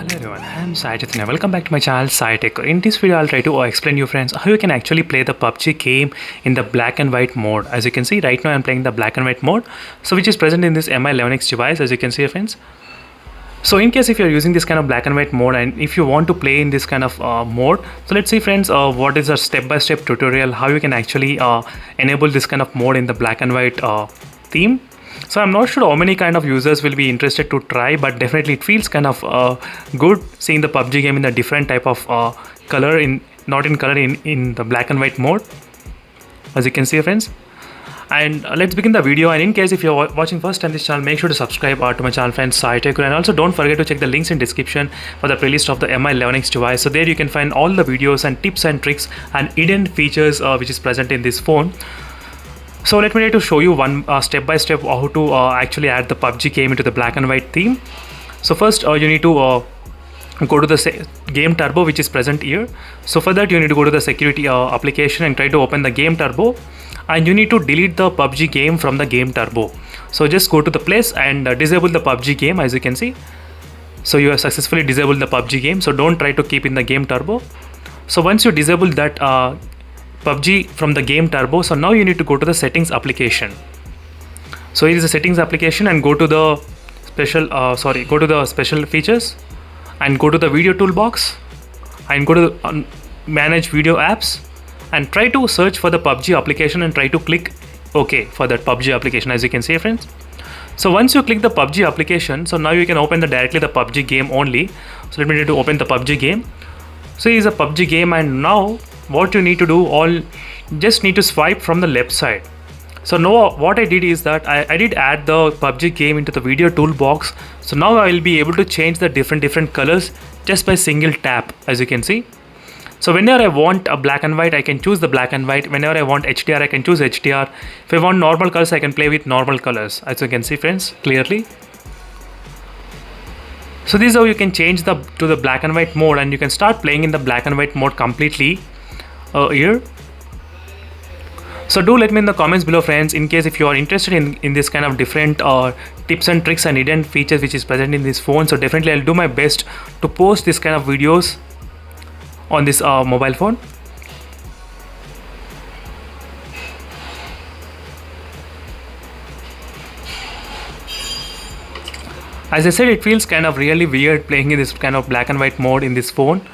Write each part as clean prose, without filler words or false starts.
Hello everyone, I'm Sai Chaitanya. Welcome back to my channel Sai Tech. In this video, I'll try to explain you friends how you can actually play the PUBG game in the black and white mode. As you can see, right now I'm playing the black and white mode, so which is present in this Mi11X device, as you can see friends. So in case if you're using this kind of black and white mode and if you want to play in this kind of mode, so let's see friends, what is a step-by-step tutorial how you can actually enable this kind of mode in the black and white theme. So I'm not sure how many kind of users will be interested to try, but definitely it feels kind of good seeing the PUBG game in the different type of color, not in color, in the black and white mode, as you can see friends. And let's begin the video. And in case if you're watching first time this channel, make sure to subscribe to my channel friends Sai Tech, and also don't forget to check the links in description for the playlist of the Mi11X device. So there you can find all the videos and tips and tricks and hidden features which is present in this phone. So let me try to show you one step by step how to actually add the PUBG game into the black and white theme. So first you need to go to the game turbo which is present here. So for that you need to go to the security application and try to open the game turbo, and you need to delete the PUBG game from the game turbo. So just go to the place and disable the PUBG game, as you can see. So you have successfully disabled the PUBG game, so don't try to keep in the game turbo. So once you disable that PUBG from the game turbo, so now you need to go to the settings application. So here is the settings application, and go to the special features and go to the video toolbox and go to the manage video apps and try to search for the PUBG application and try to click OK for that PUBG application, as you can see friends. So once you click the PUBG application, so now you can open directly the PUBG game only. So let me try to open the PUBG game. So here is a PUBG game, and now what you need to do, just need to swipe from the left side. So now what I did is that I did add the PUBG game into the video toolbox. So now I will be able to change the different colors just by single tap, as you can see. So whenever I want a black and white, I can choose the black and white. Whenever I want HDR, I can choose HDR. If I want normal colors, I can play with normal colors, as you can see friends clearly. So this is how you can change to the black and white mode, and you can start playing in the black and white mode completely here. So do let me in the comments below friends, in case if you are interested in this kind of different tips and tricks and hidden features which is present in this phone. So definitely I'll do my best to post this kind of videos on this mobile phone. As I said, it feels kind of really weird playing in this kind of black and white mode in this phone.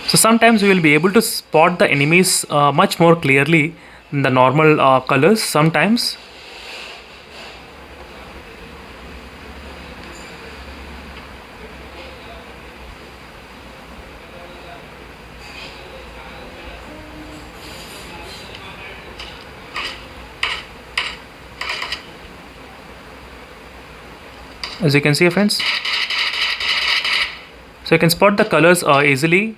So sometimes we will be able to spot the enemies much more clearly than the normal colors sometimes. As you can see friends, so you can spot the colors easily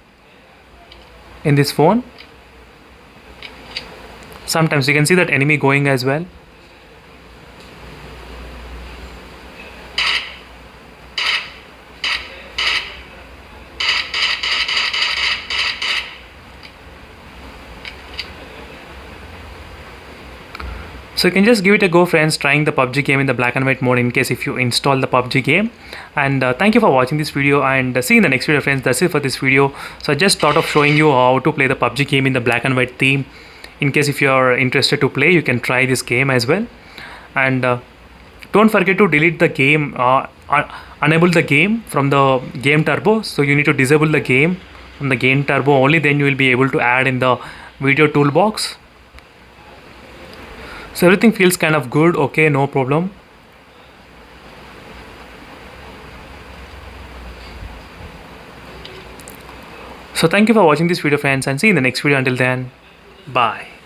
in this phone. Sometimes you can see that enemy going as well. So you can just give it a go friends, trying the PUBG game in the black and white mode in case if you install the PUBG game. And thank you for watching this video, and see you in the next video friends. That's it for this video. So I just thought of showing you how to play the PUBG game in the black and white theme. In case if you are interested to play, you can try this game as well. And don't forget to delete the game, enable the game from the game turbo. So you need to disable the game from the game turbo only, then you will be able to add in the video toolbox. So everything feels kind of good, okay, no problem. So thank you for watching this video friends, and see you in the next video. Until then, bye.